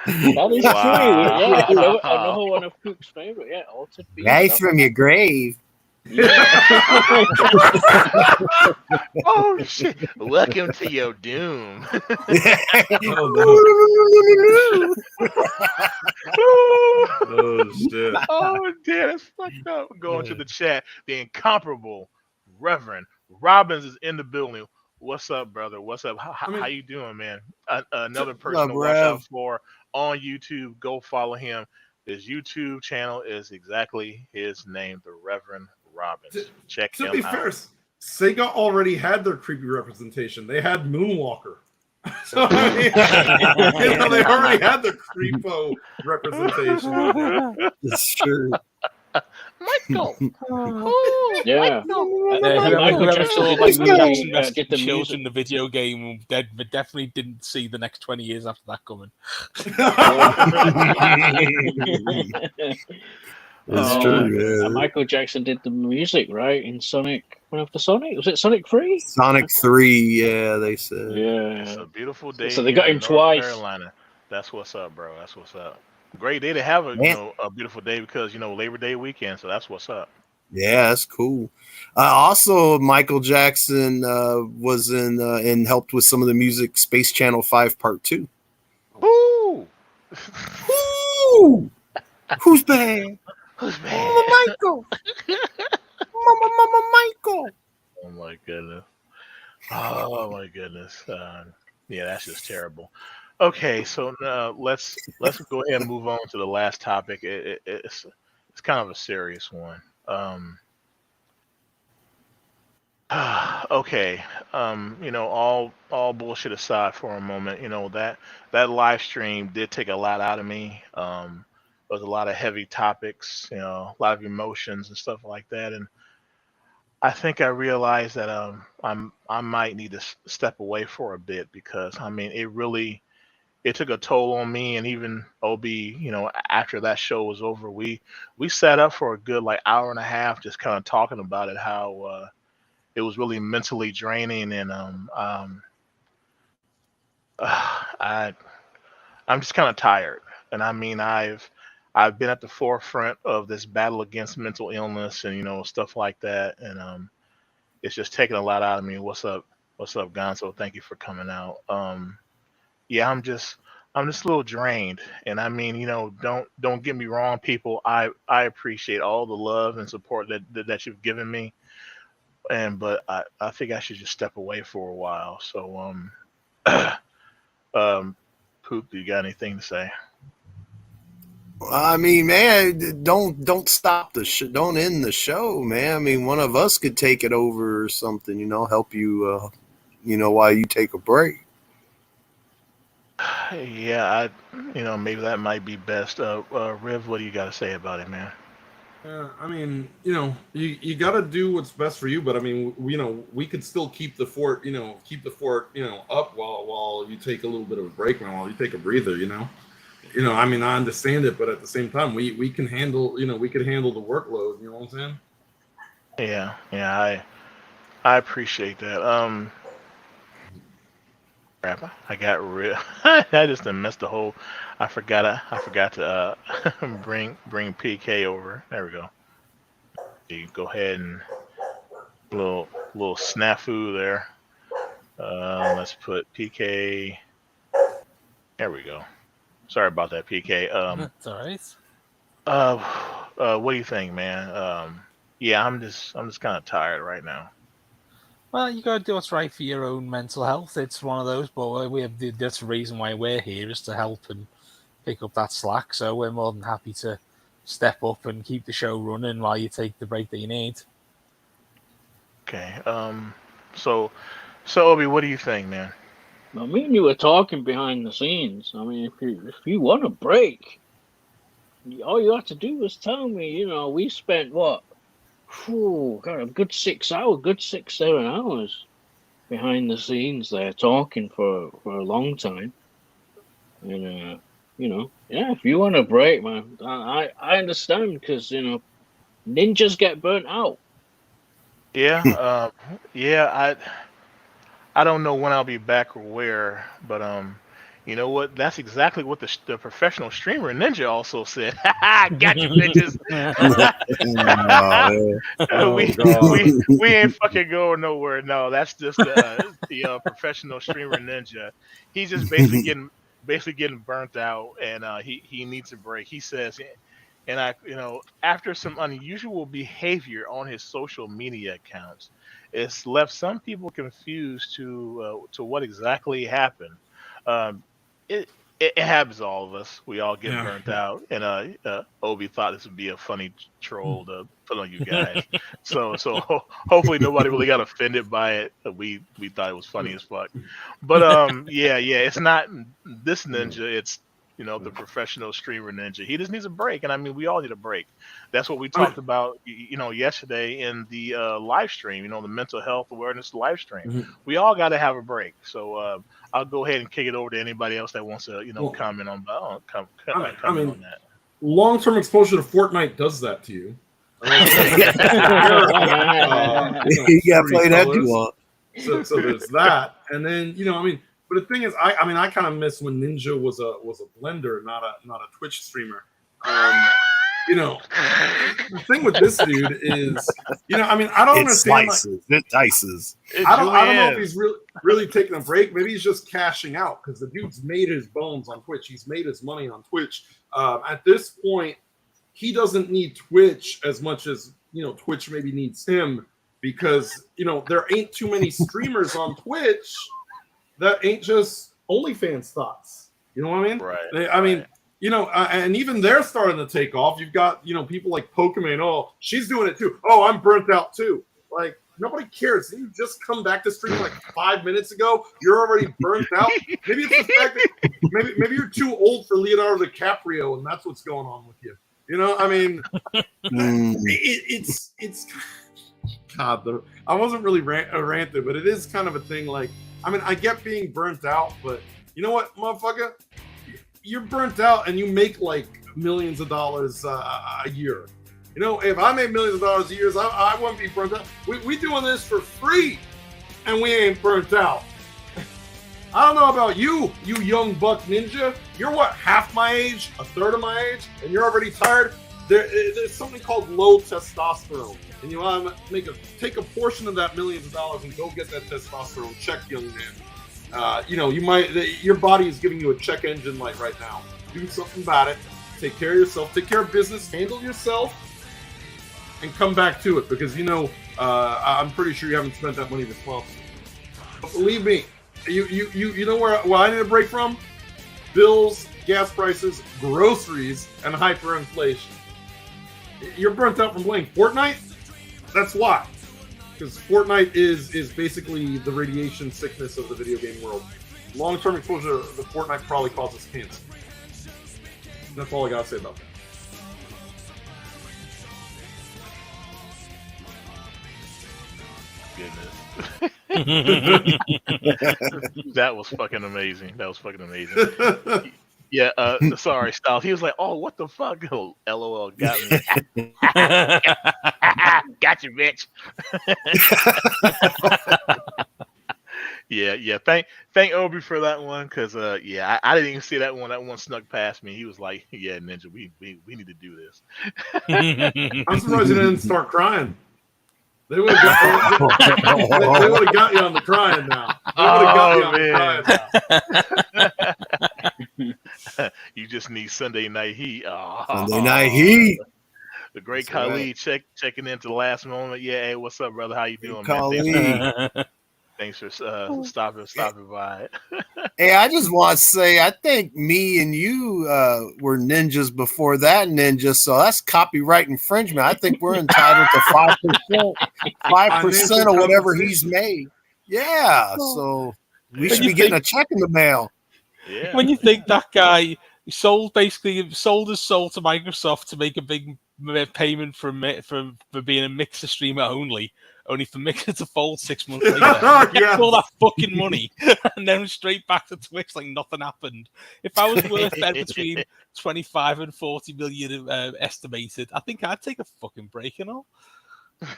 That is true. Yeah, another one of Pook's favorite. Yeah, Altered Beast. Rise from your grave. Yeah. Oh shit! Welcome to your doom. Oh shit! Oh damn, that's fucked up. Going to the chat. The incomparable Reverend Robbins is in the building. What's up, brother? What's up? How you doing, man? Another person to watch out for on YouTube. Go follow him. His YouTube channel is exactly his name, the Reverend Robbins. Check him out. To be fair, Sega already had their creepy representation. They had Moonwalker. So I mean, they already had the creepo representation. It's true. Michael. Yeah. Michael Jackson get the children the video game. They definitely didn't see the next 20 years after that coming. It's true. Yeah. Michael Jackson did the music, right? In Sonic. Was it Sonic 3? Sonic 3, yeah, they said. Yeah. It's a beautiful day. So they got him in North twice. Carolina. That's what's up, bro. That's what's up. Great day to have a a beautiful day because Labor Day weekend. So that's what's up. Yeah, that's cool. Also, Michael Jackson was in and helped with some of the music. Space Channel 5 Part 2. Woo! Woo! Who's bad? Who's bad? Mama Michael. Mama Michael. Oh my goodness. Oh my goodness. Yeah, that's just terrible. Okay, so let's go ahead and move on to the last topic. It's kind of a serious one. Okay. All bullshit aside for a moment, that live stream did take a lot out of me. There was a lot of heavy topics, a lot of emotions and stuff like that, and I think I realized that I might need to step away for a bit because it took a toll on me, and even OB, after that show was over, we sat up for a good hour and a half just kind of talking about it, how it was really mentally draining, and I'm just kind of tired, and I've been at the forefront of this battle against mental illness and stuff like that, and it's just taking a lot out of me. What's up, Gonzo? Thank you for coming out. Yeah, I'm just a little drained, and don't get me wrong, people. I appreciate all the love and support that you've given me, but I think I should just step away for a while. So Pook, do you got anything to say? I mean, man, don't stop don't end the show, man. I mean, one of us could take it over or something, help you, while you take a break. Yeah, maybe that might be best. Riv, what do you got to say about it, man? I mean, you got to do what's best for you, but I mean, we could still keep the fort, up while you take a little bit of a break, while you take a breather, I mean, I understand it, but at the same time, we can handle, we could handle the workload. You know what I'm saying? Yeah, I appreciate that. Crap, I got real. I just missed the whole. I forgot to bring PK over. There we go. You go ahead and little snafu there. Let's put PK. There we go. Sorry about that, PK. That's all right. What do you think, man? Yeah, I'm just kind of tired right now. Well, you got to do what's right for your own mental health. It's one of those, but that's the reason why we're here is to help and pick up that slack. So we're more than happy to step up and keep the show running while you take the break that you need. Okay. So Obi, what do you think, man? I mean, you were talking behind the scenes. I mean, if you want a break, all you have to do is tell me. We spent what? Whew, God, a good 6 hours, good 6, 7 hours behind the scenes there talking for a long time. And yeah, if you want a break, man, I understand because ninjas get burnt out. Yeah. Yeah. I don't know when I'll be back or where, but you know what? That's exactly what the professional streamer Ninja also said. Got you, bitches. No, Oh we God. we ain't fucking going nowhere. No, that's just the professional streamer Ninja. He's just basically getting burnt out, and he needs a break. He says, and after some unusual behavior on his social media accounts, it's left some people confused to what exactly happened. Um, it, it happens to all of us. We all get Yeah. burnt out, and Obi thought this would be a funny troll to put on you guys. So hopefully nobody really got offended by it. We thought it was funny as fuck. But yeah, it's not this ninja. It's the professional streamer ninja. He just needs a break, and I mean we all need a break. That's what we I mean, talked about, yesterday in the live stream. The mental health awareness live stream. mhm. We all got to have a break. So I'll go ahead and kick it over to anybody else that wants to, Well, comment on I comment mean, on that. long-term exposure to Fortnite does that to you. you gotta Pretty play that too colors. long. So there's that, and then but the thing is, I kind of miss when Ninja was a blender, not a Twitch streamer. The thing with this dude is, I don't It understand. slices, it dices. I don't know if he's really taking a break. Maybe he's just cashing out because the dude's made his bones on Twitch. He's made his money on Twitch. At this point, he doesn't need Twitch as much as Twitch maybe needs him because there ain't too many streamers on Twitch that ain't just OnlyFans thoughts. You know what I mean? Right. I mean, and even they're starting to take off. You've got people like Pokemon. Oh, she's doing it too. Oh, I'm burnt out too. Like nobody cares. You just come back to stream like 5 minutes ago. You're already burnt out. Maybe it's the fact that maybe you're too old for Leonardo DiCaprio, and that's what's going on with you. I mean, it's God. I wasn't really ranted, but it is kind of a thing. Like, I mean, I get being burnt out, but you know what, motherfucker? You're burnt out, and you make like millions of dollars a year. If I made millions of dollars a year, I wouldn't be burnt out. We doing this for free, and we ain't burnt out. I don't know about you young buck ninja. You're what, half my age, a third of my age, and you're already tired. There's something called low testosterone, and you want to take a portion of that millions of dollars and go get that testosterone check, young man. Your body is giving you a check engine light right now. Do something about it. Take care of yourself. Take care of business. Handle yourself, and come back to it because I'm pretty sure you haven't spent that money responsibly. But believe me. You know where I need a break from? Bills, gas prices, groceries, and hyperinflation. You're burnt out from playing Fortnite? That's why. Because Fortnite is basically the radiation sickness of the video game world. Long-term exposure to Fortnite probably causes cancer. That's all I gotta say about that. Goodness. That was fucking amazing. Yeah, sorry, Styles. He was like, "Oh, what the fuck?" Oh, LOL, got me. Got you, bitch. Yeah. Thank Obi for that one, because I didn't even see that one. That one snuck past me. He was like, "Yeah, Ninja, we need to do this." I'm surprised you didn't start crying. They would have got you on the crying now. You just need Sunday night heat. Oh. Sunday night heat. The great That's right. Khalid checking into the last moment. Yeah, hey, what's up, brother? How you doing, man? Khalid. Thanks for stopping by. Hey, I just want to say, I think me and you were ninjas before that ninja, so that's copyright infringement. I think we're entitled to 5%, 5% of whatever he's made. Yeah, so we should be getting a check in the mail. Yeah. When you think that guy sold his soul to Microsoft to make a big payment for being a Mixer streamer only for Mixer to fold 6 months later, gets all that fucking money, and then straight back to Twitch like nothing happened. If I was worth between 25 and 40 million estimated, I think I'd take a fucking break and all.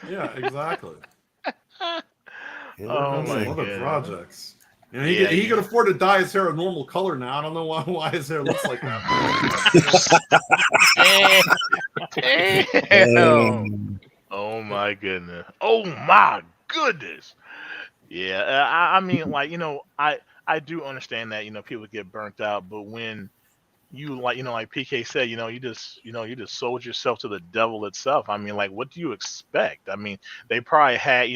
Yeah, exactly. Oh my other god. projects. You know, he could afford to dye his hair a normal color now. I don't know why his hair looks like that. Damn. Oh my goodness. Oh my goodness. Yeah, I mean, like, you know, I do understand that, you know, people get burnt out, but when you, like, you know, like PK said, you just sold yourself to the devil itself. I mean, like, what do you expect? I mean, they probably had,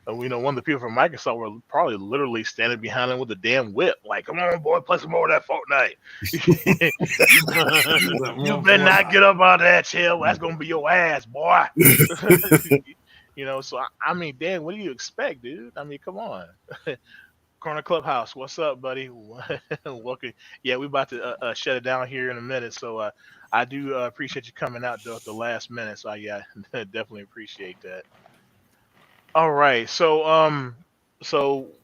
one of the people from Microsoft were probably literally standing behind him with a damn whip, like, "Come on, boy, play some more of that Fortnite. You better not get up out of that chair. That's gonna be your ass, boy." So I mean, Dan, what do you expect, dude? I mean, come on. Corner Clubhouse, what's up, buddy? Welcome. Yeah, we about to shut it down here in a minute. So I do appreciate you coming out though, at the last minute. So yeah, definitely appreciate that. All right, so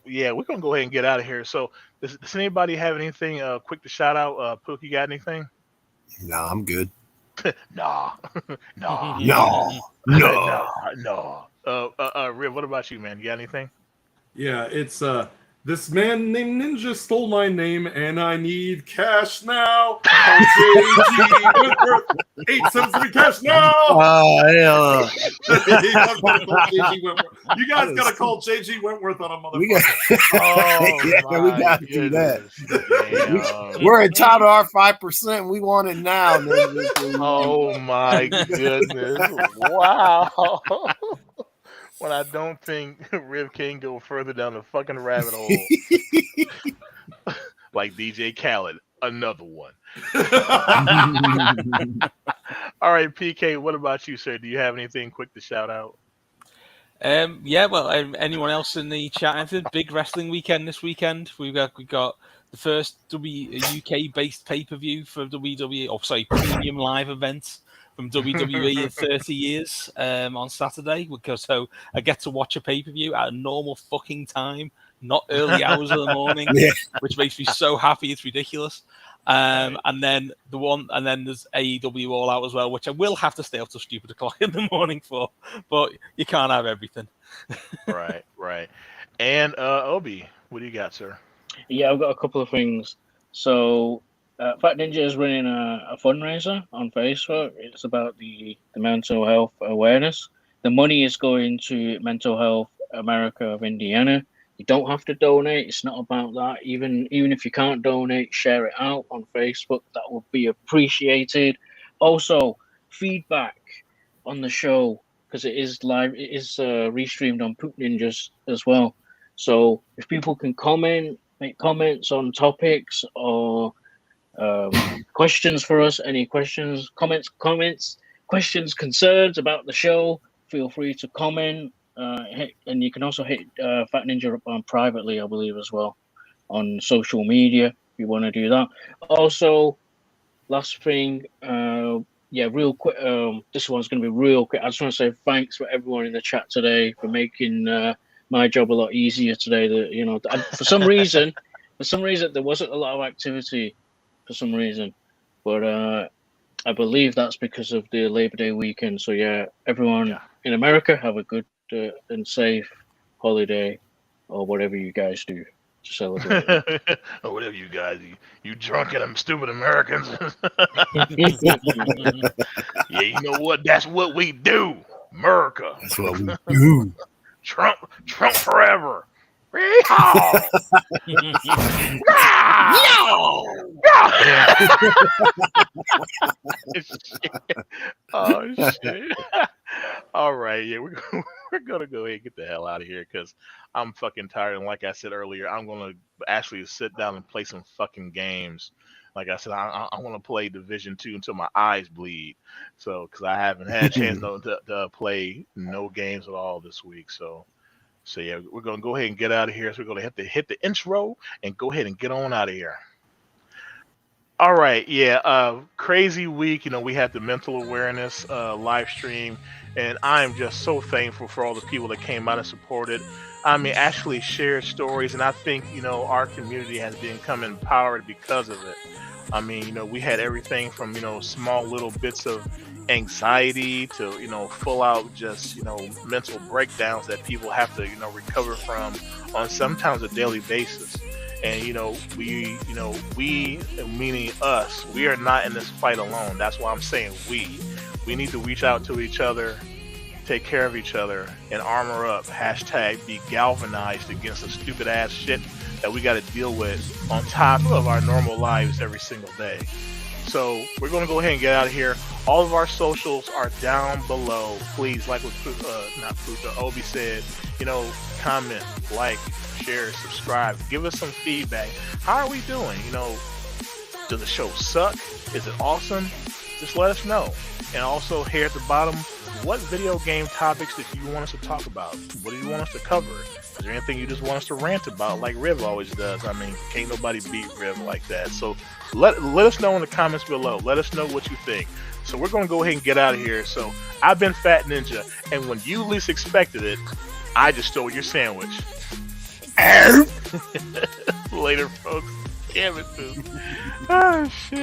yeah, we're gonna go ahead and get out of here. So does anybody have anything quick to shout out? Pook, you got anything? Nah, I'm good. Nah, nah, No. no. Riv, what about you, man? You got anything? Yeah, it's this man named Ninja stole my name and I need cash now. JG Wentworth, 8 cents in cash now. Yeah. You guys gotta call JG Wentworth on a motherfucker. We got to do that. Damn. We're entitled to our 5%. We want it now. Oh my goodness! Wow. When I don't think Riv can go further down the fucking rabbit hole, like DJ Khaled, another one. All right, PK, what about you, sir? Do you have anything quick to shout out? Yeah, well, anyone else in the chat? It's a big wrestling weekend this weekend. We got the first UK based pay per view for WWE. Premium live event from WWE in 30 years on Saturday. So I get to watch a pay per view at a normal fucking time, not early hours of the morning, which makes me so happy. It's ridiculous. And then there's AEW All Out as well, which I will have to stay up till stupid o'clock in the morning for, but you can't have everything. Right. And Obi, what do you got, sir? Yeah, I've got a couple of things. So, Fat Ninja is running a fundraiser on Facebook. It's about the mental health awareness. The money is going to Mental Health America of Indiana. You don't have to donate. It's not about that. Even if you can't donate, share it out on Facebook. That would be appreciated. Also, feedback on the show, because it is live. It is restreamed on Pook Ninjas as well. So if people can make comments on topics or questions for us, any questions, comments, questions, concerns about the show, feel free to comment. And you can also hit Fat Ninja up on privately, I believe, as well, on social media if you want to do that. Also, last thing, real quick. This one's going to be real quick. I just want to say thanks for everyone in the chat today for making my job a lot easier today. For some reason, there wasn't a lot of activity. For some reason, but I believe that's because of the Labor Day weekend. So yeah, everyone in America, have a good and safe holiday, or whatever you guys do to celebrate. Or whatever you guys, you drunk and them stupid Americans. Yeah, you know what? That's what we do, America. That's what we do. Trump forever. Yeehaw! No! Oh shit! All right, yeah, we're gonna go ahead and get the hell out of here because I'm fucking tired. And like I said earlier, I'm gonna actually sit down and play some fucking games. Like I said, I want to play Division 2 until my eyes bleed. So, because I haven't had a chance to play no games at all this week. So yeah, we're gonna go ahead and get out of here. So we're gonna have to hit the intro and go ahead and get on out of here. All right, yeah, crazy week. We had the mental awareness live stream, and I'm just so thankful for all the people that came out and supported. I mean, actually shared stories, and I think our community has become empowered because of it. I mean, we had everything from small little bits of anxiety to full out just mental breakdowns that people have to recover from on sometimes a daily basis. And we meaning us, we are not in this fight alone. That's why I'm saying we need to reach out to each other, take care of each other, and armor up. Hashtag be galvanized against the stupid ass shit that we got to deal with on top of our normal lives every single day. So we're going to go ahead and get out of here. All of our socials are down below. Please, like what Obi said, comment, like, share, subscribe, give us some feedback. How are we doing? Does the show suck? Is it awesome? Just let us know. And also here at the bottom, what video game topics did you want us to talk about? What do you want us to cover? Is there anything you just want us to rant about like Riv always does? I mean, can't nobody beat Riv like that. So let us know in the comments below. Let us know what you think. So we're going to go ahead and get out of here. So I've been Fat Ninja, and when you least expected it, I just stole your sandwich. Later, folks. Damn it, dude. Oh, shit.